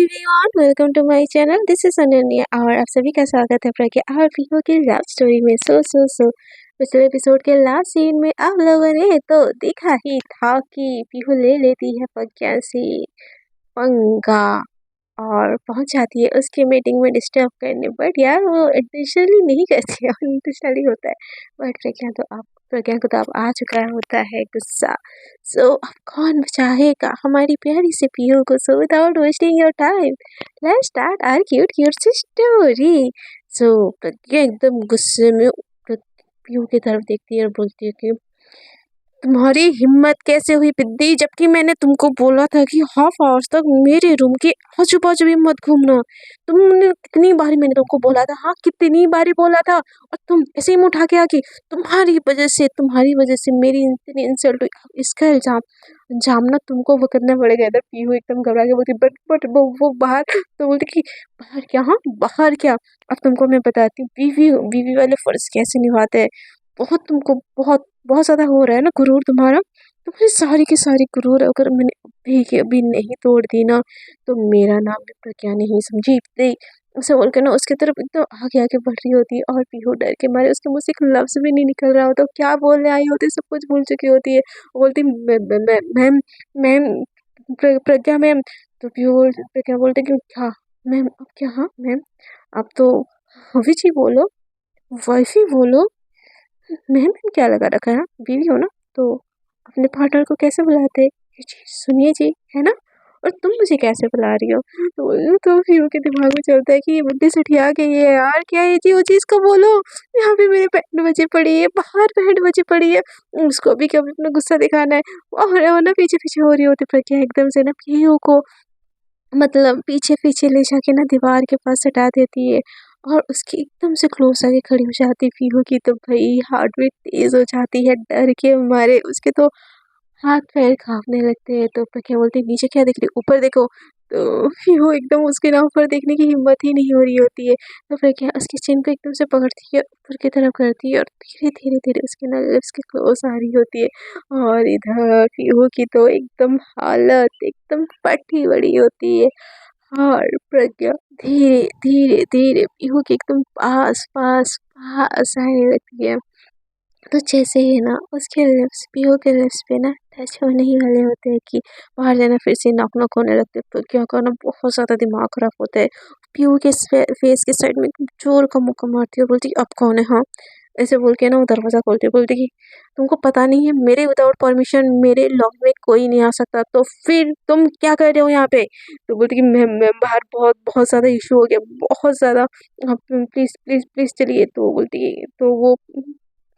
Everyone, welcome to my channel. This is Ananya और आप सभी का स्वागत है प्रज्ञा और पीहू की लव स्टोरी में। सो पिछले एपिसोड के लास्ट सीन में आप लोगों ने तो देखा ही था कि पीहू ले लेती है प्रज्ञा से पंगा और पहुंच जाती है उसके मीटिंग में डिस्टर्ब करने। बट यार वो इंटेंशनली नहीं करती है, इंटेंशनली होता है। बट प्रज्ञा को तो अब आ चुका होता है गुस्सा। सो अब कौन बचाएगा हमारी प्यारी सी पीहू को। So without wasting your time let's start our cute cute सी स्टोरी। सो प्रज्ञा एकदम गुस्से में पीहू की तरफ देखती है और बोलती है कि तुम्हारी हिम्मत कैसे हुई बिद्दी, जबकि मैंने तुमको बोला था कि हाफ आवर्स तक मेरे रूम के आजू बाजू भी मत घूमना। तुमने कितनी बारी मैंने तुमको बोला था, हाँ कितनी बारी बोला था, और तुम ऐसे ही मुंह उठा के आके तुम्हारी वजह से मेरी इतनी इंसल्ट हुई। अब इसका इल्जाम जामना तुमको वो करना पड़ेगा। इधर पीहू एकदम घबरा के बोलती बट वो बाहर। तो बोलती कि बाहर क्या, हाँ बाहर क्या। अब तुमको मैं बताती हूँ बीवी बीवी वाले फर्ज कैसे निभाते हैं। बहुत तुमको बहुत बहुत ज़्यादा हो रहा है ना गुरूर तुम्हारा। तो मुझे सारी की सारी गुरूर अगर मैंने अभी के अभी नहीं तोड़ दी ना, तो मेरा नाम भी प्रज्ञा नहीं, समझी। इतने उसे बोल के ना उसकी तरफ एकदम आगे आगे बढ़ रही होती है और पीहू डर के मारे उसके मुँह से एक लफ्ज़ भी नहीं निकल रहा होता। क्या बोलने आई होती सब कुछ भूल चुकी होती है। वो बोलती मैम मैम प्रज्ञा मैम। तो प्रज्ञा बोलते कि क्या मैम, अब क्या, हाँ मैम अब तो हवी जी बोलो, वाइफी बोलो। मैम क्या लगा रखा है, हाँ? बीवी हो ना, तो अपने पार्टनर को कैसे बुलाते हैं? ये जी सुनिए जी, है ना। और तुम मुझे कैसे बुला रही हो? तो फिर उनके दिमाग में चलता है कि ये बुड्ढी सुठिया गई है यार, क्या है जी वो चीज़ को बोलो। यहाँ पे मेरे बैंड बजे पड़ी है, बाहर बैंड बजे पड़ी है, उसको भी कभी अपना गुस्सा दिखाना है। और ना पीछे पीछे हो रही होती प्रज्ञा एकदम से ना पीहू को, मतलब पीछे पीछे ले जाके ना दीवार के पास सटा देती है और उसकी एकदम से क्लोज आके खड़ी हो जाती है पीहू की। तो भाई हार्ट बीट तेज हो जाती है डर के मारे, उसके तो हाथ पैर कांपने लगते हैं। तो क्या बोलते हैं नीचे क्या देख रही हो? ऊपर देखो। तो पीहू एकदम उसके ना ऊपर देखने की हिम्मत ही नहीं हो रही होती है। तो फिर क्या उसकी चिन को एकदम से पकड़ती है, ऊपर की तरफ करती है और धीरे धीरे धीरे उसके ना लिप्स के क्लोज आ रही होती है। और इधर पीहू की तो एकदम हालत एकदम फटी बड़ी होती है। और प्रज्ञा धीरे धीरे धीरे पीहू के एकदम पास पास पास आने लगती है। तो जैसे ही ना उसके लिप्स पीहू के लिप्स पे ना टच होने ही वाले होते हैं कि बाहर जाना फिर से नॉक नॉक होने लगते हैं। तो क्या करना, बहुत ज़्यादा दिमाग खराब होता है। पीहू के फेस के साइड में जोर का मुक्का मारती है और बोलती है अब कौन है, हाँ ऐसे बोल के ना वो दरवाज़ा खोलती है। बोलती कि तुमको पता नहीं है मेरे विदाउट परमिशन मेरे लॉन में कोई नहीं आ सकता, तो फिर तुम क्या कर रहे हो यहाँ पे? तो बोलती कि मैं बाहर बहुत बहुत ज़्यादा इशू हो गया, बहुत ज़्यादा, आप प्लीज़ प्लीज़ प्लीज़ चलिए। तो बोलती है, तो वो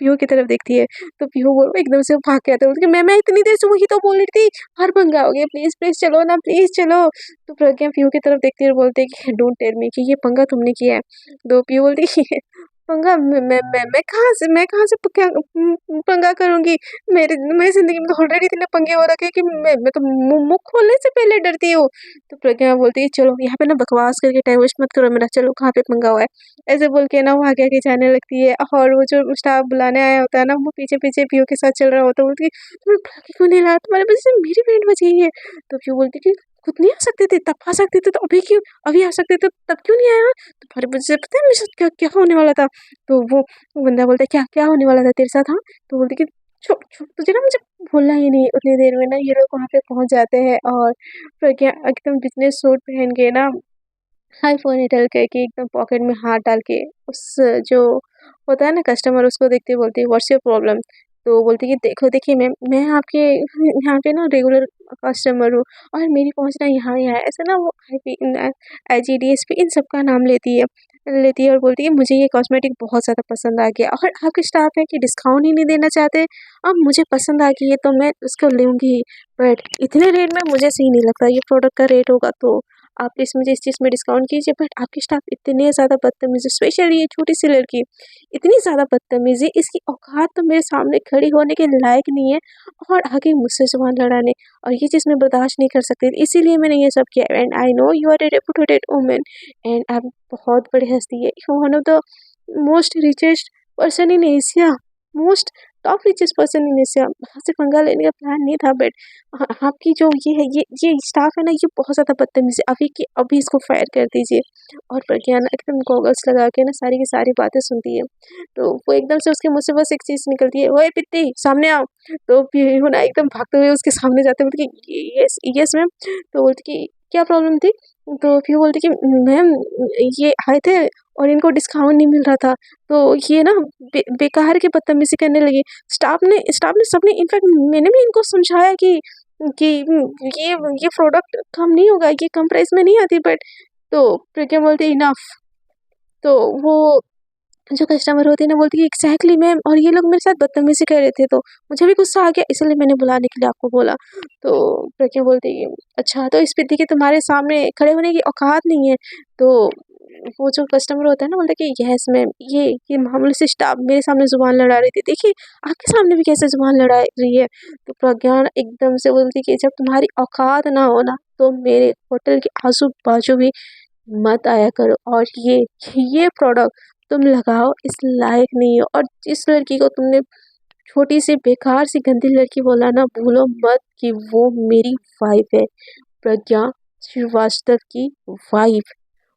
पीहू की तरफ देखती है। तो पीहू वो एकदम से भाग के आता है, बोलती है मैं इतनी देर से वही तो बोल रही थी, हर पंगा हो गया, प्लीज़ प्लीज़ चलो ना, प्लीज़ चलो। तो प्रज्ञा पीहू की तरफ देखती है और बोलती है कि डोंट टेल मी कि ये पंगा तुमने किया है। तो पीहू बोलती है पंगा मैं कहाँ से पंगा करूँगी? मेरी ज़िंदगी में तो ऑलरेडी इतने पंगे हो रखे हैं कि मैं तो मुँह खोलने से पहले डरती हूँ। तो प्रज्ञा बोलती है चलो यहाँ पे ना बकवास करके टाइम वेस्ट मत करो मेरा, चलो कहाँ पे पंगा हुआ है। ऐसे बोल के ना वो आगे आगे जाने लगती है और वो जो स्टाफ बुलाने आया होता है ना वो पीछे पीछे पीहू के साथ चल रहा होता है। बोलती है तुम्हें बुला के क्यों नहीं लाया, तुम्हारे वजह से मेरी बैंड बज गई है। तो पीहू बोलती है कि खुद नहीं आ सकते थे, तब आ सकते थे, तो अभी क्यों, अभी आ सकते थे तब क्यों नहीं आया? तुम्हारी वजह से पता है मेरे साथ क्या क्या होने वाला था। तो वो बंदा बोलता है क्या क्या होने वाला था तेरे साथ, हाँ? तो बोलती कि छुप छुप तुझे ना मुझे बोलना ही नहीं। उतनी देर में ना ये लोग वहाँ पे पहुँच जाते हैं और प्रज्ञा एकदम बिजनेस सूट पहन के ना हाई पोनीटेल करके एकदम पॉकेट में हाथ डाल के उस जो होता है ना कस्टमर, उसको देखते बोलती है व्हाट्स योर प्रॉब्लम। तो बोलती है कि देखो देखिए मैम मैं आपके यहाँ पे ना रेगुलर कस्टमर हूँ और मेरी पहुँचना यहाँ ही है। ऐसे ना वो IGDSP इन सब का नाम लेती है और बोलती है मुझे ये कॉस्मेटिक बहुत ज़्यादा पसंद आ गया और आपके स्टाफ है कि डिस्काउंट ही नहीं देना चाहते। अब मुझे पसंद आ गई है तो मैं उसको लूँगी ही, बट इतने रेट में मुझे सही नहीं लगता, ये प्रोडक्ट का रेट होगा तो आप प्लीज़ मुझे इस चीज़ में डिस्काउंट कीजिए। बट आपके स्टाफ इतने ज़्यादा बदतमीज़ है, स्पेशली ये छोटी सी लड़की इतनी ज़्यादा बदतमीज़ है, इसकी औकात तो मेरे सामने खड़ी होने के लायक नहीं है और आगे मुझसे ज़ुबान लड़ाने, और ये चीज़ मैं बर्दाश्त नहीं कर सकती, इसीलिए मैंने ये सब किया। And I know you are a reputed woman and आप बहुत बड़ी हस्ती है, you one of the most richest person in Asia, most top richest person में से आपसे पंगा लेने का प्लान नहीं था, बट आपकी जो ये है, ये स्टाफ है ना, ये बहुत ज़्यादा बदतमीज़ है, अभी इसको फायर कर दीजिए। और प्रज्ञा ना एकदम गॉगल्स लगा के ना सारी की सारी बातें सुनती है। तो वो एकदम से उसके मुँह से बस एक चीज़ निकलती है, ओए पित्ती सामने आओ। तो पीहू ना एकदम भागते हुए उसके सामने जाते बोलती कि यस यस मैम। तो बोलती कि क्या प्रॉब्लम थी? तो पीहू बोलती कि मैम ये आए थे और इनको डिस्काउंट नहीं मिल रहा था, तो ये ना बेकार की बदतमीज़ी करने लगी। स्टाफ ने सबने, इनफैक्ट मैंने भी इनको समझाया कि ये ये प्रोडक्ट कम नहीं होगा, ये कम प्राइस में नहीं आती, बट तो प्रज्ञा बोलती इनफ। तो वो जो कस्टमर होती है ना, बोलती है एग्जैक्टली मैम, और ये लोग मेरे साथ बदतमीजी कर रहे थे, तो मुझे भी गुस्सा आ गया, इसलिए मैंने बुलाने के लिए आपको बोला। तो प्रज्ञा बोलती है अच्छा, तो इस विधि के तुम्हारे सामने खड़े होने की औकात नहीं है। तो वो जो कस्टमर होता है ना, बोलता है कि यस मैम, ये मामूली से स्टाफ मेरे सामने जुबान लड़ा रही थी, देखिए आपके सामने भी कैसे जुबान लड़ा रही है। तो प्रज्ञा एकदम से बोलती कि जब तुम्हारी औकात ना हो ना, तो मेरे होटल के आजू बाजू भी मत आया करो, और ये प्रोडक्ट तुम लगाओ, इस लायक नहीं हो। और जिस लड़की को तुमने छोटी सी बेकार सी गंदी लड़की बोला ना, भूलो मत कि वो मेरी वाइफ है, प्रज्ञा श्रीवास्तव की वाइफ।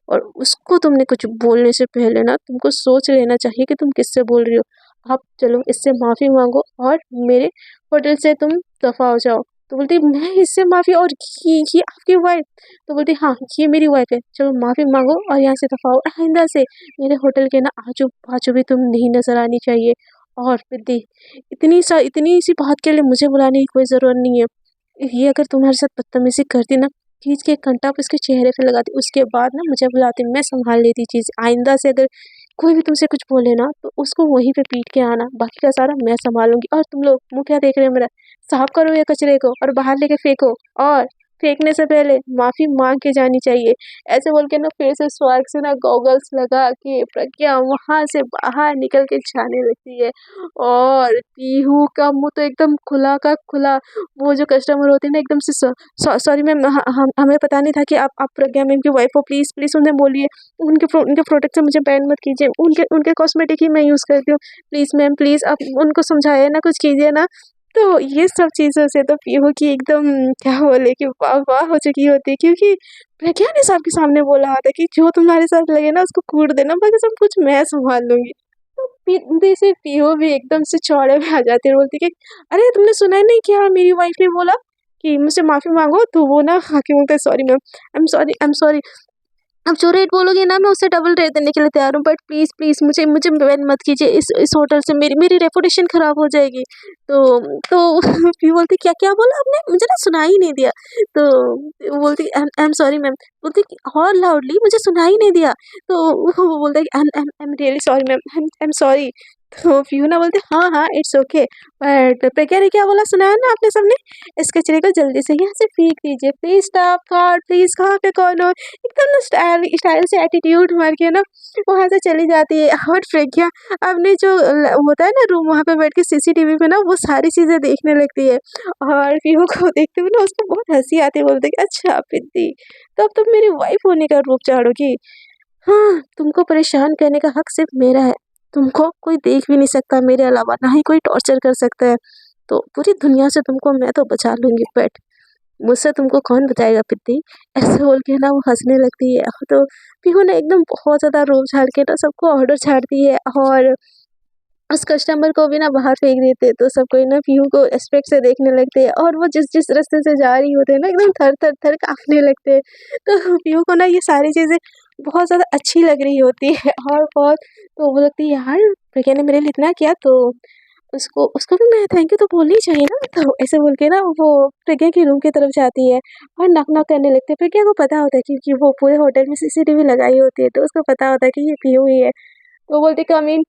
और उसको तुमने कुछ बोलने से पहले ना तुमको सोच लेना चाहिए कि तुम किससे बोल रही हो। आप चलो इससे माफ़ी मांगो और मेरे होटल से तुम दफ़ा हो जाओ। तो बोलती मैं इससे माफ़ी, और ये आपकी वाइफ? तो बोलती हाँ ये मेरी वाइफ है, चलो माफ़ी मांगो और यहाँ से दफ़ा हो, और आइंदा से मेरे होटल के ना आजू बाजू भी तुम नहीं नज़र आनी चाहिए। और विद्दी, इतनी सी बात के लिए मुझे बुलाने की कोई ज़रूरत नहीं है। ये अगर तुम्हारे साथ बदतमीजी करती ना, खींच के एक कंटाप उसके चेहरे पे लगाती, उसके बाद ना मुझे बुलाती, मैं संभाल लेती चीज़। आइंदा से अगर कोई भी तुमसे कुछ बोले ना, तो उसको वहीं पे पीट के आना, बाकी का सारा मैं संभालूंगी। और तुम लोग मुँह क्या देख रहे हो मेरा, साफ करो ये कचरे को और बाहर लेके फेंको, और फेंकने से पहले माफ़ी मांग के जानी चाहिए। ऐसे बोल के ना फिर से स्वर्ग से ना गॉगल्स लगा के प्रज्ञा वहाँ से बाहर निकल के जाने लगती है। और पीहू का मुँह तो एकदम खुला का खुला। वो जो कस्टमर होते हैं ना, एकदम से सॉरी मैम, हमें पता नहीं था कि आप प्रज्ञा मैम की वाइफ हो, प्लीज़ प्लीज़ उन्हें बोलिए, उनके प्रोडक्ट से मुझे बैन मत कीजिए, उनके उनके कॉस्मेटिक ही मैं यूज़ करती हूँ, प्लीज़ मैम प्लीज़ आप उनको समझाइए ना, कुछ कीजिए ना। तो ये सब चीज़ों से तो पीहू की एकदम क्या बोले कि वाह वाह हो चुकी होती है, क्योंकि प्रज्ञा ने सबके सामने बोला था कि जो तुम्हारे साथ लगे ना उसको कूट देना, बाकी सब कुछ मैं संभाल लूंगी। तो जैसे पीहू भी एकदम से चौड़े में आ जाती है, बोलती कि अरे तुमने सुना ही नहीं क्या, मेरी वाइफ ने बोला कि मुझसे माफ़ी मांगो। तो वो ना आके बोलता है sorry ma'am, I am sorry, अब जो रेट बोलोगे ना मैं उससे डबल रेट देने के लिए तैयार हूँ, बट प्लीज़ प्लीज़ मुझे मुझे बैन मत कीजिए, इस होटल से मेरी रेपुटेशन ख़राब हो जाएगी। तो फिर बोलती क्या क्या बोला आपने, मुझे ना सुनाई ही नहीं दिया। तो वो बोलती आई एम सॉरी मैम, बोलती कि और लाउडली, मुझे सुनाई ही नहीं दिया। तो वो बोलता है I am really sorry ma'am, I am sorry. तो फियूना बोलते हाँ हाँ इट्स ओके, बट प्रज्ञा ने क्या बोला सुनाया ना आपने सबने, इस कचरे को जल्दी से यहाँ से फेंक दीजिए, प्लीज़ स्टॉप गॉड प्लीज़, कहाँ पे कौन हो। एकदम ना स्टाइल से एटीट्यूड मार के ना वहाँ से चली जाती है। और प्रज्ञा अपने जो होता है ना रूम, वहाँ पे बैठ के सीसीटीवी पे ना वो सारी चीज़ें देखने लगती है। और पीहू को देखते हुए ना उसको बहुत हंसी आती है, बोलते कि अच्छा प्रीति, तो अब तुम मेरी वाइफ होने का रूप चाड़ोगी। हाँ, तुमको परेशान करने का हक सिर्फ मेरा है, तुमको कोई देख भी नहीं सकता मेरे अलावा, ना ही कोई टॉर्चर कर सकता है। तो पूरी दुनिया से तुमको मैं तो बचा लूंगी, बट मुझसे तुमको कौन बचाएगा पित्ती। ऐसे बोल के ना वो हंसने लगती है। तो पीहू ने एकदम बहुत ज़्यादा रोब झाड़ के ना सबको ऑर्डर छाड़ती है, और उस कस्टमर को भी ना बाहर फेंक देते। तो सब कोई ना पीहू को रिस्पेक्ट से देखने लगते हैं, और वो जिस जिस रास्ते से जा रही होते हैं ना, एकदम थर थर थर काँपने लगते हैं। तो पीहू को ना ये सारी चीज़ें बहुत ज़्यादा अच्छी लग रही होती है, और बहुत, तो वो लगती है यार प्रज्ञा ने मेरे लिए इतना किया, तो उसको उसको भी मैं थैंक यू तो बोलनी चाहिए ना। तो ऐसे बोल के ना वो प्रज्ञा के रूम की तरफ जाती है और नॉक नॉक करने लगते हैं। प्रज्ञा को पता होता है क्योंकि वो पूरे होटल में सीसीटीवी लगाई होती है, तो उसको पता होता है कि ये पीहू ही है। तो बोलती कम इन।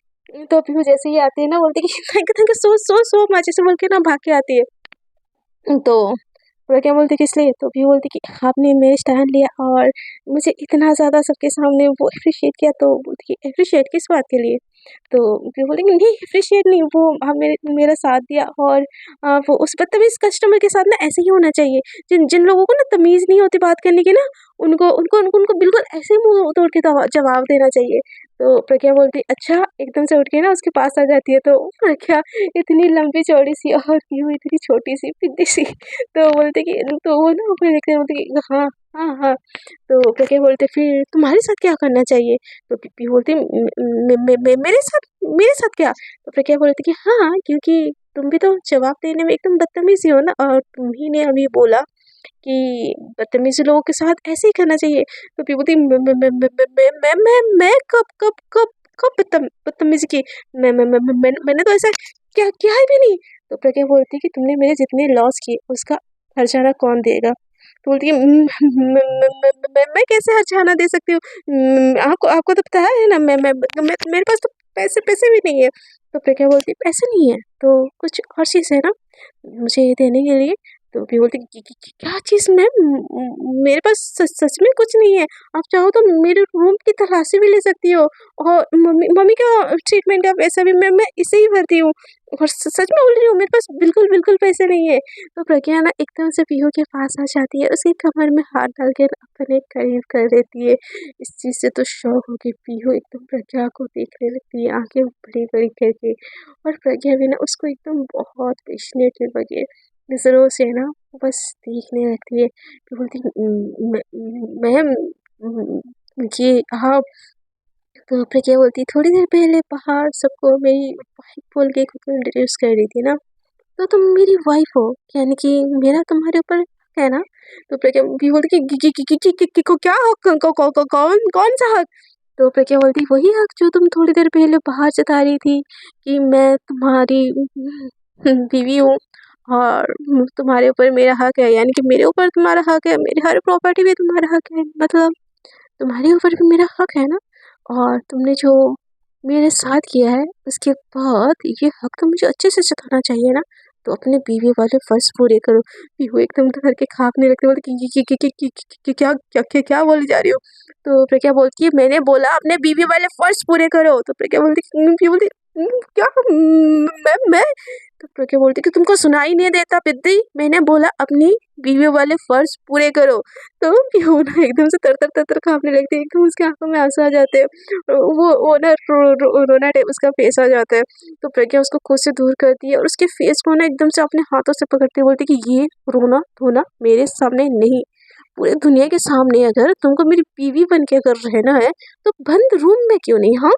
तो पीहू जैसे ही आती है ना, बोलती कि थैंक यू सो मच, ऐसे बोल के ना भाग के आती है। तो प्रज्ञा बोलती किस लिए, तो पीहू बोलती कि आपने मेरे स्टैंड लिया और मुझे इतना ज़्यादा सबके सामने वो एप्रिशिएट किया। तो बोलती कि एप्रिशिएट किस बात के लिए। तो फिर बोलेंगे नहीं अप्रिशिएट नहीं, वो मेरा साथ दिया। और वो उस बदतमीज़ कस्टमर के साथ ना ऐसे ही होना चाहिए। जिन जिन लोगों को ना तमीज़ नहीं होती बात करने की ना, उनको उनको उनको उनको बिल्कुल ऐसे ही मुँह तोड़ के जवाब देना चाहिए। तो प्रज्ञा बोलती अच्छा, एकदम से उठ के ना उसके पास आ जाती है। तो प्रज्ञा इतनी लंबी चौड़ी सी और पीहू इतनी छोटी सी पिद्दी सी। तो बोलते कि तो वो ना फिर देखते बोलते कि हाँ, हाँ, हाँ। तो प्रज्ञा बोलते फिर तुम्हारे साथ क्या करना चाहिए? तो पीहू बोलती मेरे साथ क्या? तो प्रज्ञा बोलती कि हाँ, क्योंकि तुम भी तो जवाब देने में एकदम बदतमीज़ ही हो ना, और तुम ही ने अभी बोला कि बदतमीज़ी लोगों के साथ ऐसे ही करना चाहिए। तो फिर बोलती मैं कब बदतमीज़ी की? मैंने तो ऐसा क्या किया ही भी नहीं। तो प्रज्ञा बोलती कि तुमने मेरे जितने लॉस किए उसका हर्जाना कौन देगा? तो बोलती है मैं कैसे हर्जाना दे सकती हूँ? आपको आपको तो पता है ना, मेरे पास तो पैसे पैसे भी नहीं है। तो प्रज्ञा बोलती है पैसे नहीं है तो कुछ और चीज़ है ना मुझे देने के लिए? तो भी बोलती कि क्या चीज़ मैम? मेरे पास सच में कुछ नहीं है। आप चाहो तो मेरे रूम की तलाशी भी ले सकती हो, और मम्मी मम्मी का ट्रीटमेंट का पैसा भी मैं इसे ही भरती हूँ, और सच में बोल रही हूँ, मेरे पास बिल्कुल बिल्कुल पैसे नहीं है। तो प्रज्ञा ना एकदम से पीहू के पास आ जाती है, उसकी कमर में हाथ डाल के अपने करीब कर देती है। इस चीज़ से तो शॉक होगी पीहू, एकदम प्रज्ञा को देखने लगती है आंखें बड़ी बड़ी करके। और प्रज्ञा भी ना उसको एकदम बहुत पेशनेटली लगे नज़रों से ना बस देखने लगती है। फिर बोलती मैम, ये आप। तो प्रज्ञा बोलती थोड़ी देर पहले बाहर सबको मेरी वाइफ बोल के खुद को इंट्रोड्यूस कर रही थी ना, तो तुम मेरी वाइफ हो, यानी कि मेरा तुम्हारे ऊपर हक है ना? तो प्रज्ञा भी बोलती कि को क्या हक, कौन कौन सा हक? तो प्रज्ञा बोलती वही हक जो तुम थोड़ी देर पहले बाहर जता रही थी कि मैं तुम्हारी बीवी हूँ, और तुम्हारे ऊपर मेरा हक है, यानी कि मेरे ऊपर तुम्हारा हक है, मेरी हर प्रॉपर्टी में तुम्हारा हक है, मतलब तुम्हारे ऊपर भी मेरा हक है ना? और तुमने जो मेरे साथ किया है उसके बाद ये हक तो मुझे अच्छे से जताना चाहिए ना, तो अपने बीवी वाले फर्ज पूरे करो। पीहू एकदम डर के कांपने लगती, बोलती क्या बोली जा रही हो? तो प्रज्ञा बोलती है मैंने बोला अपने बीवी वाले फर्ज पूरे करो। तो प्रज्ञा बोलती पीहू बोलती क्या मैं? तो प्रज्ञा बोलती कि तुमको सुनाई नहीं देता बिद्दी, मैंने बोला अपनी बीवी वाले फर्ज पूरे करो। तो पीहू ना एकदम से तर काँपने लगती है, एकदम उसकी आँखों में आँसू आ जाते हैं। वो ना रोना टाइप उसका फेस आ जाता है। तो प्रज्ञा उसको खुद से दूर करती है और उसके फेस को ना एकदम से अपने हाथों से पकड़ती है, बोलती है कि ये रोना-धोना मेरे सामने नहीं, पूरी दुनिया के सामने अगर तुमको मेरी बीवी बन के अगर रहना है, तो बंद रूम में क्यों नहीं, हाँ?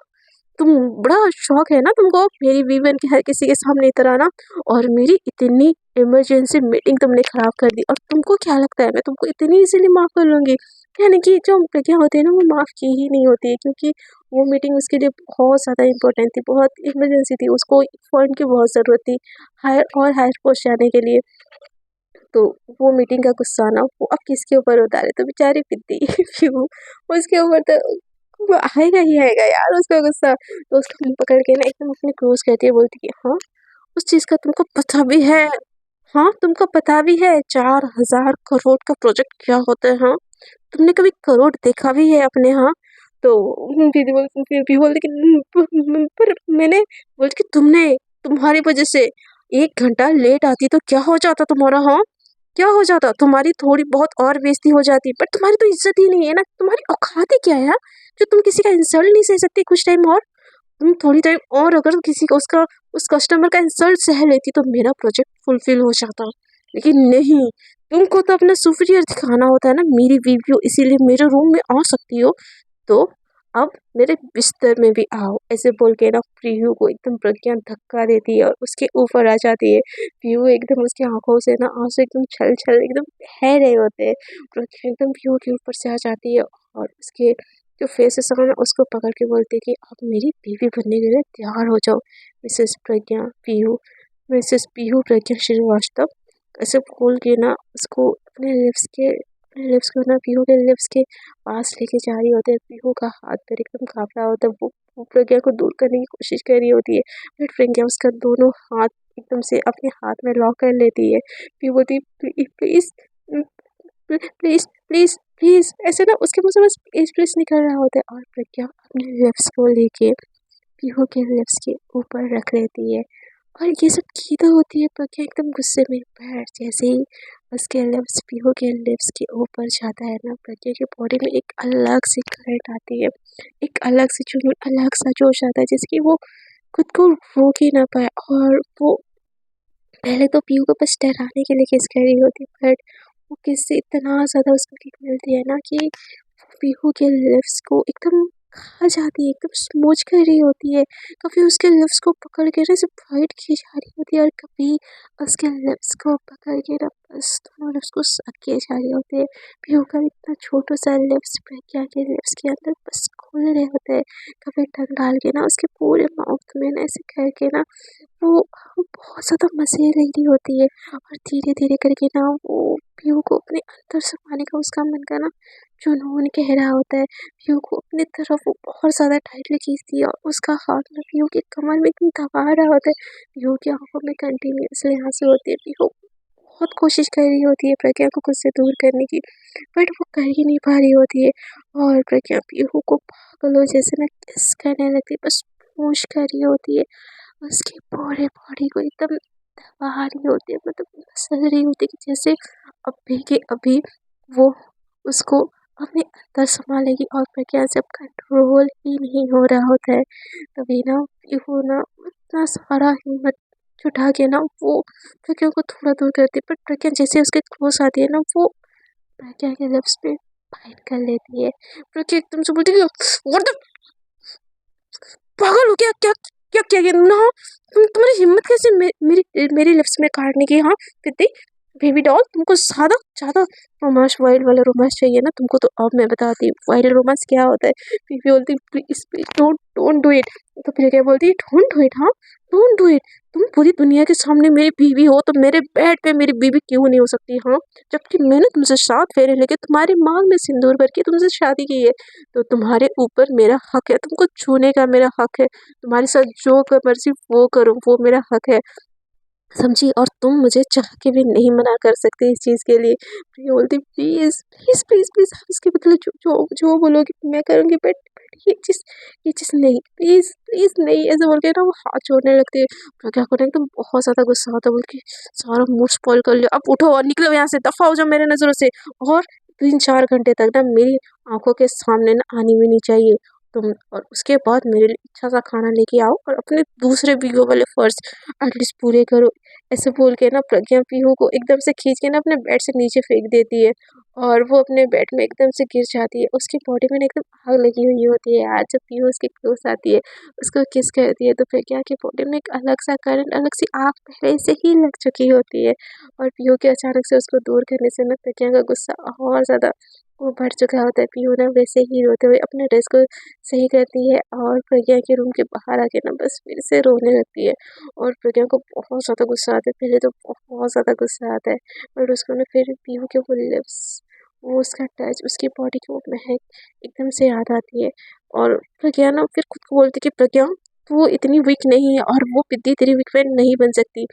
तुम बड़ा शौक है ना तुमको मेरी बीवी बन के हर किसी के सामने इतर आना, और मेरी इतनी इमरजेंसी मीटिंग तुमने खराब कर दी, और तुमको क्या लगता है मैं तुमको इतनी इजीली माफ़ कर लूँगी? यानी कि जो प्रज्ञा होती है ना वो माफ़ की ही नहीं होती है, क्योंकि वो मीटिंग उसके लिए बहुत ज़्यादा इम्पोर्टेंट थी, बहुत इमरजेंसी थी, उसको फंड की बहुत ज़रूरत थी हायर पोस्ट जाने के लिए। तो वो मीटिंग का गुस्सा ना वो अब किसके ऊपर उतारे, तो बेचारी पिद्दी क्यों उसके ऊपर तो वो आएगा ही आएगा यार उसका गुस्सा। तो उसका मुँह पकड़ के ना एकदम अपने क्लोज करती है, बोलती है हाँ, उस चीज़ का तुमको पता भी है? हाँ, तुमको पता भी है 4000 करोड़ का प्रोजेक्ट क्या होता है, हाँ? तुमने कभी करोड़ देखा भी है अपने यहाँ? तो दीदी बोलती फिर भी बोलती कि पर मैंने बोलती कि तुम्हारी वजह से 1 घंटा लेट आती तो क्या हो जाता तुम्हारा, हाँ? क्या हो जाता? तुम्हारी थोड़ी बहुत और बेइज़्ज़ती हो जाती, पर तुम्हारी तो इज़्ज़त ही नहीं है ना, तुम्हारी औकात ही क्या है, हाँ? जो तुम किसी का इंसल्ट नहीं सह सकती कुछ टाइम और? तुम थोड़ी टाइम और अगर किसी को उस कस्टमर का इंसल्ट सह लेती तो मेरा प्रोजेक्ट फुलफिल हो जाता। लेकिन नहीं, तुमको तो अपना सुपीरियर दिखाना होता है ना, मेरी बीवी हो इसीलिए मेरे रूम में आ सकती हो, तो अब मेरे बिस्तर में भी आओ। ऐसे बोल के ना पीहू को एकदम प्रज्ञा धक्का देती है और उसके ऊपर आ जाती है। पीहू एकदम उसकी आँखों से ना आँसू एकदम छल-छल एकदम बह रहे होते हैं। प्रज्ञा एकदम पीहू के ऊपर से आ जाती है और उसके जो फेस है ना उसको पकड़ के बोलती है कि आप मेरी बीवी बनने के लिए तैयार हो जाओ। मिसेस प्रज्ञा पीहू मिसेस पीहू प्रज्ञा श्रीवास्तव, ऐसे बोल के ना उसको अपने लिप्स को ना पीहू के लिप्स के पास लेके जा रही होती है। पीहू का हाथ पैर एकदम काँप रहा होता है, वो प्रज्ञा को दूर करने की कोशिश कर रही होती है, बट प्रज्ञा उसका दोनों हाथ एकदम से अपने हाथ में लॉक कर लेती है। पीहू बोलती है प्लीज़ प्लीज़ प्लीज़ प्लीज़, ऐसे ना उसके मुँह से बस प्लीज़ प्लीज़ निकल रहा होता है, और प्रज्ञा अपने लिप्स को लेके पीहू के लिप्स के ऊपर रख लेती है। और ये सब की तो होती है प्रज्ञा एकदम गुस्से में। पर जैसे ही उसके लिप्स पीहू के लिप्स के ऊपर जाता है ना, प्रज्ञा की बॉडी में एक अलग सी करंट आती है, एक अलग सी जुनून, अलग सा जोश आता है जिसकी वो खुद को रोक ही ना पाए। और वो पहले तो पीहू को बस डराने के लिए किस कर रही होती है, बट वो किस से इतना ज़्यादा उसको किक मिलती है ना कि वो पीहू के लिप्स को एकदम खा जाती है, एकदम स्मूच कर रही होती है। कभी उसके लिप्स को पकड़ के ना सिर्फ फाइट की जा रही होती है, और कभी उसके लिप्स को पकड़ के ना बस दोनों लिप्स को सक किए जा रही होती है। पीहू का इतना छोटा सा लिप्स प्रज्ञा के लिप्स के अंदर बस खोल रहे होते हैं। कभी टंग डाल के ना उसके पूरे माउथ में ना ऐसे करके ना वो वो बहुत ज़्यादा मज़े ले रही होती है। और धीरे-धीरे करके ना वो पीहू को अपने अंदर समाने का उसका मन का ना जुनून कह रहा होता है। पीहू को अपनी तरफ वो बहुत ज़्यादा टाइटली खींचती है, और उसका हाथ ना पीहू के कमर में एकदम दबा रहा होता है। पीहू की आँखों में कंटिन्यूअसली आँसू होते हैं। पीहू बहुत कोशिश कर रही होती है प्रज्ञा को खुद से दूर करने की, बट वो कर ही नहीं पा रही होती है। और प्रज्ञा पीहू को पागलों जैसे ना किस करने लगती है, बस पूछ कर रही होती है। उसकी पूरे बॉडी को एकदम दबा रही होती है, मतलब मसल रही होती है कि जैसे अभी के अभी वो उसको अपने अंदर समा लेगी। और प्रज्ञा जब कंट्रोल ही नहीं हो रहा होता है, तभी ना पीहू ना इतना सारा हिम्मत जुटा के ना वो प्रज्ञा को थोड़ा दूर करती है। पर प्रज्ञा जैसे उसके क्लोज आती है ना, वो प्रज्ञा के लिप्स पे बाइट कर लेती है। प्रज्ञा एकदम से बोलती है, "What the पागल हो क्या? क्या क्या क्या ये ना, तुम्हारी हिम्मत कैसे मेरी मेरे लिप्स में काटने की? हाँ कितनी बेबी डॉल, तुमको ज़्यादा ज़्यादा रोमांस, वाइल्ड वाला रोमांस चाहिए ना तुमको, तो अब मैं बताती हूँ वाइल्ड रोमांस क्या होता है। बीवी बोलती please please don't don't do it. तो फिर क्या बोलती है, डोंट डू इट। हाँ डोंट डू इट। तुम पूरी दुनिया के सामने मेरी बीवी हो, तो मेरे बेड पे मेरी बीवी क्यों नहीं हो सकती? हाँ जबकि मैंने तुमसे 7 फेरे लेके तुम्हारी मांग में सिंदूर भर के तुमसे शादी की है, तो तुम्हारे ऊपर मेरा हक है, तुमको छूने का मेरा हक है, तुम्हारे साथ जो कर मर्जी वो करो, वो मेरा हक है, समझी? और तुम मुझे चाह के भी नहीं मना कर सकते इस चीज़ के लिए। प्रिया बोलती प्लीज़ प्लीज़ प्लीज़ प्लीज़, आप इसके बदले जो जो जो बोलोगे मैं करूँगी, बट ये चीज़ नहीं, प्लीज़ प्लीज़ नहीं, ऐसे बोल के ना वो हाथ जोड़ने लगती है। प्रज्ञा को ना एकदम बहुत ज़्यादा गुस्सा आता है, बोल के सारा मूड स्पॉइल कर लिया, अब उठो और निकलो यहाँ से, दफ़ा हो जाओ मेरे नज़रों से। और 3-4 घंटे तक ना मेरी आँखों के सामने ना आनी भी नहीं चाहिए तुम, और उसके बाद मेरे लिए अच्छा सा खाना लेके आओ, और अपने दूसरे वीडियो वाले फ़र्ज़ एटलीस्ट पूरे करो। ऐसे बोल के ना प्रज्ञा पीहू को एकदम से खींच के ना अपने बेड से नीचे फेंक देती है, और वो अपने बेड में एकदम से गिर जाती है। उसकी बॉडी में ना एकदम आग लगी हुई होती है यार। जब पीहू उसके क्लोज आती है, उसको किस करती है, तो प्रज्ञा की बॉडी में एक अलग सा करंट, अलग सी आग पहले से ही लग चुकी होती है। और पीहू के अचानक से उसको दूर करने से ना प्रज्ञा का गुस्सा और ज़्यादा वो बढ़ चुका होता है। पीहू ना वैसे ही रोते हुए अपने ड्रेस को सही करती है, और प्रज्ञा के रूम के बाहर आके ना बस फिर से रोने लगती है। और प्रज्ञा को बहुत ज़्यादा गुस्सा आता है, पहले तो बहुत ज़्यादा गुस्सा आता है, बट उसको ना फिर पीहू के वो लिप्स, वो उसका टच, उसकी बॉडी की वो महक एकदम से याद आती है। और प्रज्ञा ना फिर खुद को बोलती है कि प्रज्ञा तू इतनी वीक नहीं है, और वो बिद्दी तेरी वीक फ्रेंड नहीं बन सकती,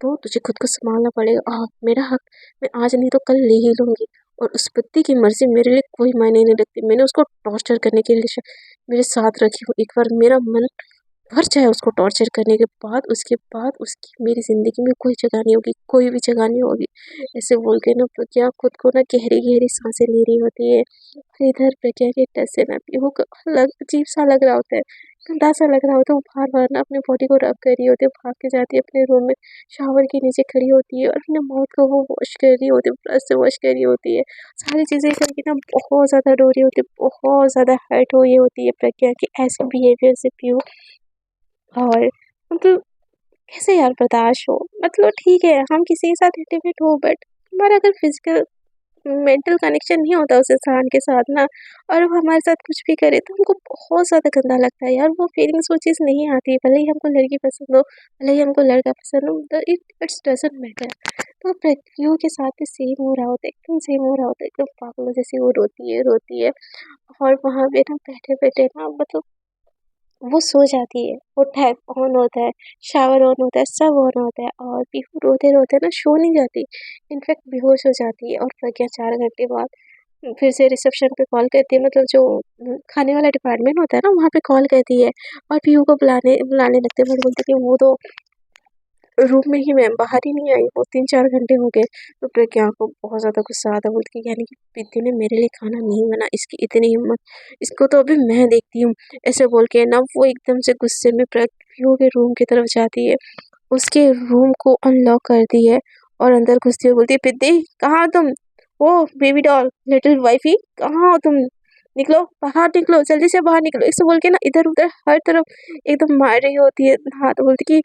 तो तुझे खुद को संभालना पड़ेगा। मेरा हक मैं आज नहीं तो कल ले ही लूँगी, और उस बिद्दी की मर्जी मेरे लिए कोई मायने नहीं रखती। मैंने उसको टॉर्चर करने के लिए मेरे साथ रखी हो, एक बार मेरा मन भर जाए उसको टॉर्चर करने के बाद, उसके बाद उसकी मेरी ज़िंदगी में कोई जगह नहीं होगी, कोई भी जगह नहीं होगी। ऐसे बोल के ना प्रज्ञा खुद को ना गहरी-गहरी साँसें ले रही होती है। और इधर प्रज्ञा के टच से ना पीहू को अलग अजीब-सा लग रहा होता है, गंदा-सा लग रहा होता है। वो बार-बार ना अपनी बॉडी को रब कर रही होती है, भाग के जाती है अपने रूम में, शावर के नीचे खड़ी होती है, और अपने माउथ को वो वॉश कर रही होती है, ब्रश से वॉश कर रही होती है। सारी चीज़ें करके ना बहुत ज़्यादा रो रही होती है, बहुत ज़्यादा हर्ट हुई होती है प्रज्ञा के ऐसे बिहेवियर से पीहू। और मतलब कैसे यार बर्दाश्त हो, मतलब ठीक है हम किसी के साथ इंटीमेट हो, बट हमारा अगर फिजिकल मेंटल कनेक्शन नहीं होता उस इंसान के साथ ना, और वो हमारे साथ कुछ भी करे, तो हमको बहुत ज़्यादा गंदा लगता है यार। वो फीलिंग्स, वो चीज़ नहीं आती, भले ही हमको लड़की पसंद हो, भले ही हमको लड़का पसंद हो, इट्स डजंट मैटर। तो पृथ्वियों के साथ भी सेम हो रहा होता है, एकदम सेम हो रहा होता है, एकदम पागलों जैसी वो रोती है। और वहाँ पे ना बैठे बैठे ना मतलब वो सो जाती है, वो टैप ऑन होता है, शावर ऑन होता है, सब ऑन होता है, और पीहू रोते-रोते ना सो नहीं जाती, इनफैक्ट बेहोश हो जाती है। और प्रज्ञा 4 घंटे बाद फिर से रिसेप्शन पे कॉल करती है, मतलब जो खाने वाला डिपार्टमेंट होता है ना, वहाँ पे कॉल करती है और पीहू को बुलाने बुलाने लगते हैं। बट बोलते कि वो तो रूम में ही, मैं बाहर ही नहीं आई, वो 3-4 घंटे हो गए। तो प्रज्ञा को बहुत ज़्यादा गुस्सा आता है, बोलती कि यानी कि प्रीति ने मेरे लिए खाना नहीं बना, इसकी इतनी हिम्मत, इसको तो अभी मैं देखती हूँ। ऐसे बोल के ना वो एकदम से गुस्से में पीहू के रूम की तरफ जाती है, उसके रूम को अनलॉक करती है और अंदर घुसती हुई बोलती है, प्रीति कहाँ हो तुम? ओ बेबी डॉल, लिटिल वाइफी, कहाँ हो तुम? निकलो बाहर, निकलो जल्दी से बाहर निकलो। ऐसे बोल के ना इधर उधर हर तरफ एकदम मार रही होती है हाथ। बोलती कि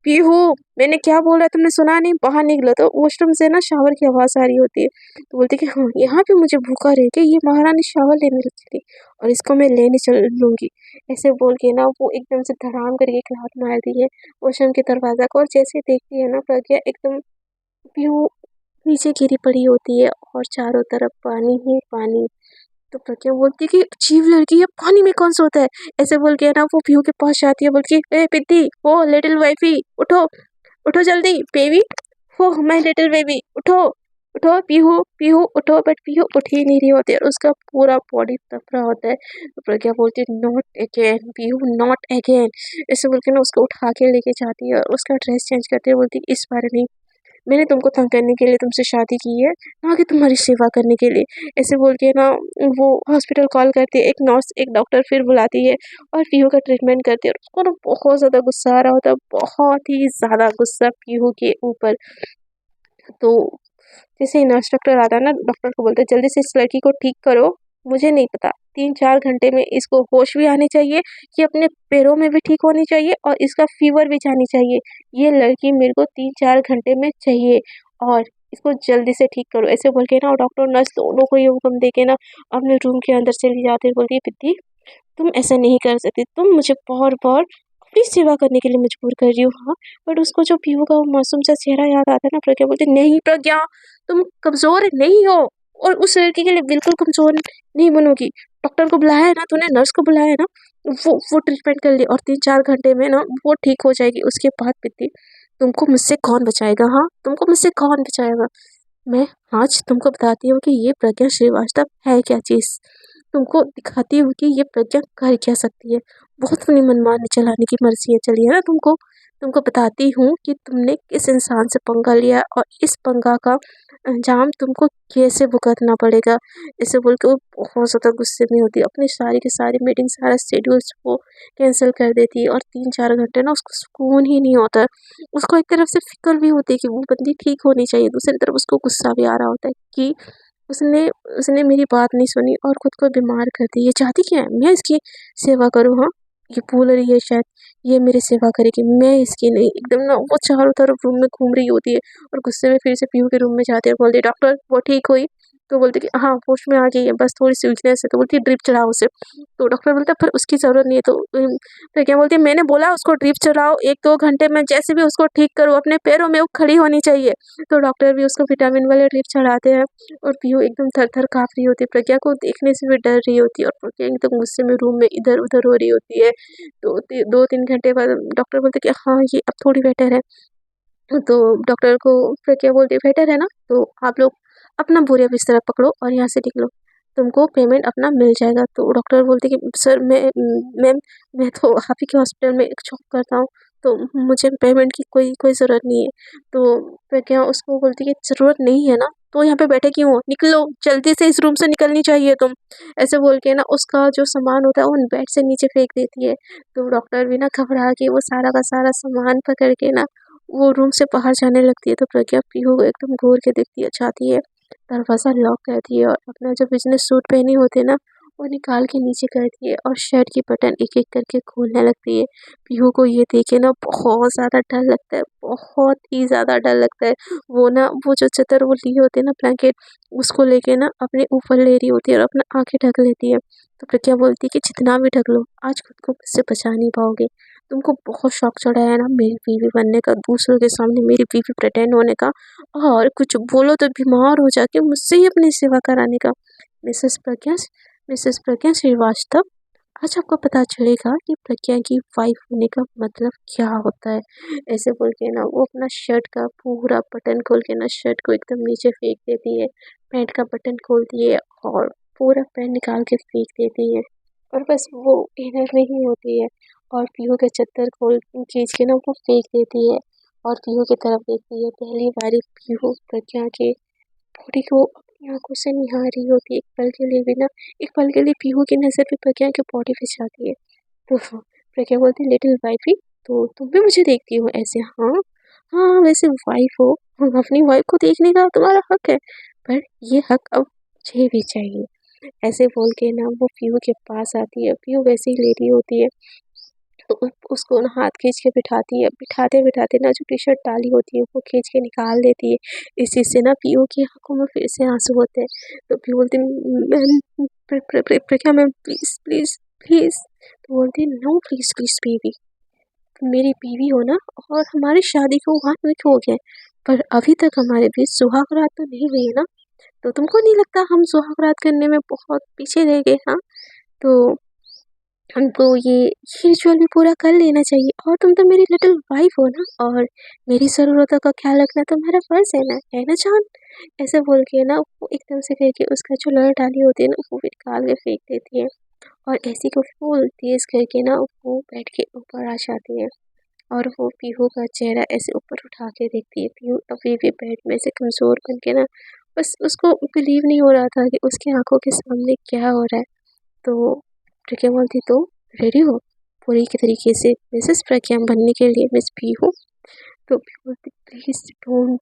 पीहू, मैंने क्या बोला तुमने सुना नहीं? बाहर निकलो। तो वॉशरूम से ना शावर की आवाज़ आ रही होती है। तो बोलती कि हाँ, यहाँ पे मुझे भूखा रह के ये महारानी शावर लेने लगती थी और इसको मैं लेने चल लूँगी। ऐसे बोल के ना वो एकदम से धड़ाम करके एक लात मारती है वॉशरूम के दरवाज़ा को, और जैसे देखती है ना प्रज्ञा, एकदम पीहू नीचे गिरी पड़ी होती है और चारों तरफ पानी ही पानी। तो प्रज्ञा बोलती है कि अजीब लड़की है, पानी में कौन सोता है? ऐसे बोल के ना वो पीहू के पास जाती है, बोलती है, ए पिद्दी, ओ लिटिल वाइफी, उठो, उठो जल्दी बेबी, हो माय लिटिल बेबी, उठो, उठो पीहू, पीहू उठो। बट पीहू उठ ही नहीं रही होती है और उसका पूरा बॉडी तप रहा होता है। तो प्रज्ञा बोलती है, not again Pihu, not again. ऐसे बोल के ना उसको उठा के लेके जाती है और उसका ड्रेस चेंज करती है। बोलती है, इस बार नहीं, मैंने तुमको तंग करने के लिए तुमसे शादी की है, ना कि तुम्हारी सेवा करने के लिए। ऐसे बोल के ना वो हॉस्पिटल कॉल करती है, एक नर्स एक डॉक्टर फिर बुलाती है और पीहू का ट्रीटमेंट करती है। और उसको ना बहुत ज़्यादा गुस्सा आ रहा होता है, बहुत ही ज़्यादा गुस्सा पीहू के ऊपर। तो जैसे ही नर्स डॉक्टर आता है ना, डॉक्टर को बोलते हैं, जल्दी से इस लड़की को ठीक करो। मुझे नहीं पता, 3-4 घंटे में इसको होश भी आने चाहिए, ये अपने पैरों में भी ठीक होनी चाहिए और इसका फीवर भी जानी चाहिए। ये लड़की मेरे को 3-4 घंटे में चाहिए और इसको जल्दी से ठीक करो। ऐसे बोल के ना डॉक्टर नर्स दोनों को ये हुक्म दे के ना अपने रूम के अंदर चली जाती है। बोलती है, प्रीति तुम ऐसा नहीं कर सकती, तुम मुझे बार-बार अपनी सेवा करने के लिए मजबूर कर रही हो। हाँ, बट उसको जो पीहू का वो मासूम सा चेहरा याद आता है ना, प्रज्ञा बोलती है, नहीं प्रज्ञा, तुम कमज़ोर नहीं हो और उस लड़की के लिए बिल्कुल कमज़ोर नहीं बनोगी। डॉक्टर को बुलाया है ना तूने, नर्स को बुलाया है ना, वो ट्रीटमेंट कर ले और 3-4 घंटे में ना वो ठीक हो जाएगी। उसके बाद प्रीति, तुमको मुझसे कौन बचाएगा? हाँ, तुमको मुझसे कौन बचाएगा? मैं आज तुमको बताती हूँ कि ये प्रज्ञा श्रीवास्तव है क्या चीज़। तुमको दिखाती हूँ कि ये प्रज्ञा कर क्या सकती है। बहुत अपनी मनमानी चलाने की मर्ज़ी है चली है ना तुमको। तुमको बताती हूँ कि तुमने किस इंसान से पंगा लिया और इस पंगा का अंजाम तुमको कैसे भुगतना पड़ेगा। ऐसे बोल के वो बहुत ज़्यादा गुस्से में होती है। अपनी सारी की सारी मीटिंग, सारा शेड्यूल्स वो कैंसल कर देती है और 3-4 घंटे ना उसको सुकून ही नहीं होता है। उसको एक तरफ से फ़िक्र भी होती है कि वो बंदी ठीक होनी चाहिए, दूसरी तरफ उसको गुस्सा भी आ रहा होता है कि उसने उसने मेरी बात नहीं सुनी और खुद को बीमार कर दी। ये चाहती क्या है? मैं इसकी सेवा करूँ, हाँ? ये भूल रही है शायद, ये मेरी सेवा करेगी, मैं इसकी नहीं। एकदम ना वो चारों तरफ रूम में घूम रही होती है और गुस्से में फिर से पीहू के रूम में जाती है और बोलती है, डॉक्टर वो ठीक हुई? तो बोलती है कि हाँ, होश में आ गई है, बस थोड़ी-सी वीकनेस है। तो बोलती है, ड्रिप चढ़ाओ उसे। तो डॉक्टर बोलता है, फिर उसकी ज़रूरत नहीं है। तो फिर क्या बोलती है, मैंने बोला उसको ड्रिप चढ़ाओ, 1-2 घंटे में जैसे भी उसको ठीक करो, अपने पैरों में वो खड़ी होनी चाहिए। तो डॉक्टर भी उसको विटामिन वाले ड्रिप चढ़ाते हैं और पीहू एकदम थर-थर काँप रही होती है। प्रज्ञा को देखने से भी डर रही होती है और प्रज्ञा एकदम गुस्से में रूम में इधर-उधर हो रही होती है। तो 2-3 घंटे बाद डॉक्टर बोलते हैं कि हाँ, ये अब थोड़ी बेटर है। तो डॉक्टर को प्रज्ञा बोलती है, बेटर है ना? तो आप लोग अपना बोरिया बिस्तर पकड़ो और यहाँ से निकलो। तुमको पेमेंट अपना मिल जाएगा। तो डॉक्टर बोलती है कि सर मैम, मैं तो आप ही के हॉस्पिटल में एक जॉब करता हूँ, तो मुझे पेमेंट की कोई कोई ज़रूरत नहीं है। तो प्रज्ञा उसको बोलती है कि ज़रूरत नहीं है ना, तो यहाँ पे बैठे क्यों हो? निकलो, जल्दी से इस रूम से निकलनी चाहिए तुम। ऐसे बोल के ना उसका जो सामान होता है वो बेड से नीचे फेंक देती है। तो डॉक्टर भी ना घबरा के वो सारा का सारा सामान पकड़ के ना वो रूम से बाहर जाने लगती है। तो प्रज्ञा पीहू को एकदम घूर के देखती है, चाहती है दरवाज़ा लॉक करती है और अपना जो बिजनेस सूट पहनी होती है ना, वो निकाल के नीचे करती है और शर्ट की बटन एक-एक करके खोलने लगती है। पीहू को ये देखे ना बहुत ज़्यादा डर लगता है, बहुत ही ज़्यादा डर लगता है। वो ना वो जो चद्दर वो लिए होते हैं ना ब्लैंकेट, उसको लेके ना अपने ऊपर ले रही होती है और अपना आँखें ढक लेती है। तो प्रज्ञा बोलती है कि जितना भी ढक लो, आज खुद को मुझसे बचा नहीं पाओगे। तुमको बहुत शौक चढ़ा है ना मेरी बीवी बनने का, दूसरों के सामने मेरी बीवी प्रिटेंड होने का, और कुछ बोलो तो बीमार हो जाके मुझसे ही अपनी सेवा कराने का। मिसेस प्रज्ञा मिसेस प्रज्ञा श्रीवास्तव, आज आपको पता चलेगा कि प्रज्ञा की वाइफ होने का मतलब क्या होता है। ऐसे बोल के ना वो अपना शर्ट का पूरा बटन खोल के ना शर्ट को एकदम नीचे फेंक देती है। पैंट का बटन खोलती है और पूरा पैंट निकाल के फेंक देती है और बस वो इनर में ही होती है और पीहू के चद्दर खोल खींच के ना वो फेंक देती है और पीहू की तरफ देखती है। पहली बारी पीहू प्रज्ञा के बॉडी को अपनी आंखों से निहारी होती है। एक पल के लिए भी ना, एक पल के लिए पीहू की नजर भी प्रज्ञा के बॉडी पे जाती है। तो प्रज्ञा बोलती है, लिटिल वाइफी तो तुम भी मुझे देखती हो ऐसे? हाँ हाँ, वैसे वाइफ हो, अपनी वाइफ को देखने का तुम्हारा हक है, पर ये हक अब मुझे भी चाहिए। ऐसे बोल के ना वो पीहू के पास आती है। पीहू वैसे ही लेटी होती है तो उसको ना हाथ खींच के बिठाती है। बिठाते बिठाते ना जो टी शर्ट डाली होती है वो खींच के निकाल देती है। इस चीज़ से ना पीहू की आंखों में फिर से आंसू होते हैं। तो पीहू बोलती है, ma'am Pragya ma'am please please please. तो बोलती है, नो प्लीज़ प्लीज़ बेबी, तुम मेरी बीवी हो ना और हमारी शादी को 1 वीक हो गया, पर अभी तक हमारे बीच सुहाग रात तो नहीं हुई है ना? तो तुमको नहीं लगता हम सुहाग रात करने में बहुत पीछे रह गए? हाँ, तो हमको ये रिचुअल भी पूरा कर लेना चाहिए और तुम तो मेरी लिटिल वाइफ हो ना और मेरी ज़रूरतों का ख्याल रखना तुम्हारा फ़र्ज़ है ना जान? ऐसे बोल के ना वो एकदम से करके उसका जो लड़ डाली होती है ना वो भी निकाल के फेंक देती है और ऐसी को फुल तेज़ करके ना वो बेड के ऊपर आ जाती है और वो पीहू का चेहरा ऐसे ऊपर उठा के देखती है। पीहू अभी भी बेड में से कमज़ोर बन के ना बस उसको बिलीव नहीं हो रहा था कि उसकी आंखों के सामने क्या हो रहा है। तो प्रज्ञा बोलती, तो रेडी हो पूरी के तरीके से मिसेस प्रज्ञा बनने के लिए, मिस पीहू? तो पीहू बोलती, प्लीज़ डोंट,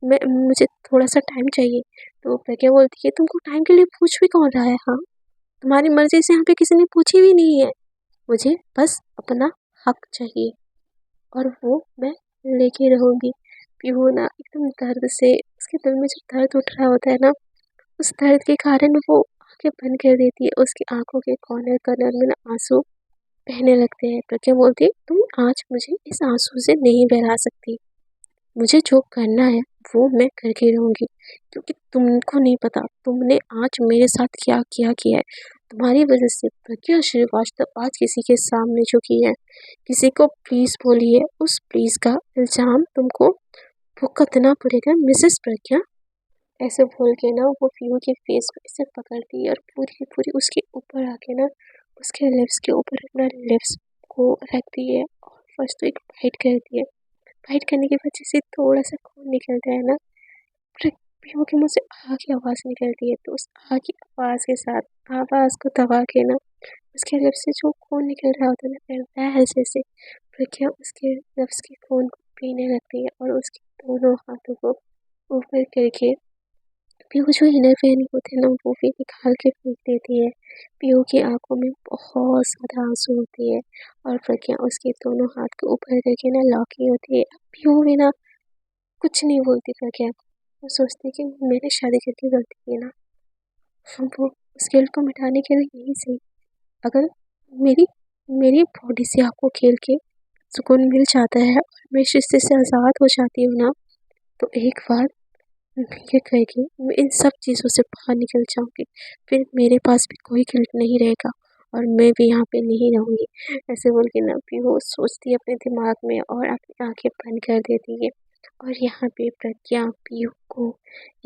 मैं मुझे थोड़ा सा टाइम चाहिए। तो प्रज्ञा बोलती है, तुमको टाइम के लिए पूछ भी कौन रहा है? हाँ, तुम्हारी मर्जी से यहाँ पे किसी ने पूछी भी नहीं है। मुझे बस अपना हक चाहिए और वो मैं लेके रहूँगी। पीहू ना एकदम दर्द से, उसके दिल में जो दर्द उठ रहा होता है ना, उस दर्द के कारण वो आंखें बंद कर देती है। उसकी आंखों के कॉर्नर कॉर्नर में ना आंसू बहने लगते हैं। प्रज्ञा बोलती है, तुम आज मुझे इस आंसू से नहीं बहला सकती। मुझे जो करना है वो मैं करके रहूँगी, क्योंकि तुमको नहीं पता तुमने आज मेरे साथ क्या क्या किया है। तुम्हारी वजह से प्रज्ञा श्रीवास्तव आज किसी के सामने झुकी है, किसी को प्लीज़ बोली है। उस प्लीज़ का इल्ज़ाम तुमको भुगतना पड़ेगा मिसेस प्रज्ञा। ऐसे बोल के ना वो पीहू के फेस को ऐसे पकड़ती है और पूरी की पूरी उसके ऊपर आके ना उसके लिप्स के ऊपर अपना लिप्स को रखती है और फर्स्ट तो एक बाइट करती है। बाइट करने की वजह से थोड़ा सा खून निकलता है ना, फिर पीहू के मुंह से आ की आवाज़ निकलती है। तो उस आ की आवाज़ के साथ आवाज़ को दबा के ना उसके लिप्स से जो खून निकल रहा होता है ना वैसे से प्रज्ञा उसके लिप्स के खून को पीने लगती है और उसके दोनों हाथों को ऊपर करके पीहू जो इनर फैन होते हैं ना वो भी निकाल के फेंक देती है। पीहू की आंखों में बहुत ज़्यादा आंसू होती है और प्रज्ञा उसके दोनों हाथ के ऊपर करके ना लॉकी होती है। पीहू भी ना कुछ नहीं बोलती प्रज्ञा को, वो सोचती कि मैंने शादी करके गलती की ना, हम वो उस गिल्ट को मिटाने के लिए यही सही। अगर मेरी मेरी बॉडी से आपको खेल के सुकून मिल जाता है और मैं इस रिश्ते से आज़ाद हो जाती हूँ ना, तो एक बार ये कहेगी मैं इन सब चीज़ों से बाहर निकल जाऊँगी, फिर मेरे पास भी कोई गिल्ट नहीं रहेगा और मैं भी यहाँ पे नहीं रहूँगी। ऐसे बोल के ना फिर वो सोचती है अपने दिमाग में और अपनी आंखें बंद कर देती है और यहाँ पे प्रज्ञा पीहू को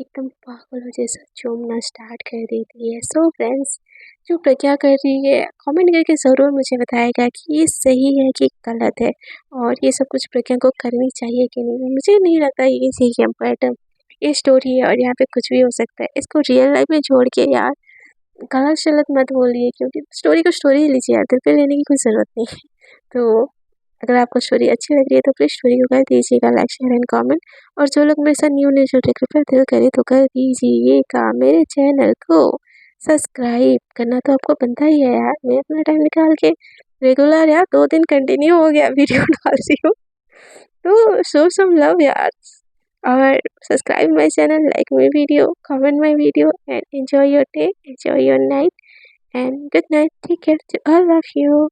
एकदम पागलों जैसा चूमना स्टार्ट कर देती है। सो फ्रेंड्स, जो प्रज्ञा कर रही है कमेंट करके ज़रूर मुझे बताएगा कि ये सही है कि गलत है और ये सब कुछ प्रज्ञा को करनी चाहिए कि नहीं। मुझे नहीं लगता ये सही है, बट ये स्टोरी है और यहाँ पे कुछ भी हो सकता है। इसको रियल लाइफ में जोड़ के यार गलत शलत मत बोलिए, क्योंकि स्टोरी को स्टोरी ही लीजिए यार, दिल पे लेने की कोई ज़रूरत नहीं है। तो अगर आपको स्टोरी अच्छी लग रही है तो प्लीज़ स्टोरी को कर दीजिएगा लाइक शेयर एंड कमेंट और जो लोग मेरे साथ न्यू जुड़ रहे कृपया दिल करे तो कर दीजिएगा। मेरे चैनल को सब्सक्राइब करना तो आपको बनता ही है यार। मैं अपना टाइम निकाल के रेगुलर यार 2 दिन कंटिन्यू हो गया वीडियो डाल रही हूँ, तो शो सम लव यार। और subscribe my channel, like my video, comment my video, and enjoy your day, enjoy your night, and good night. Take care to all of you.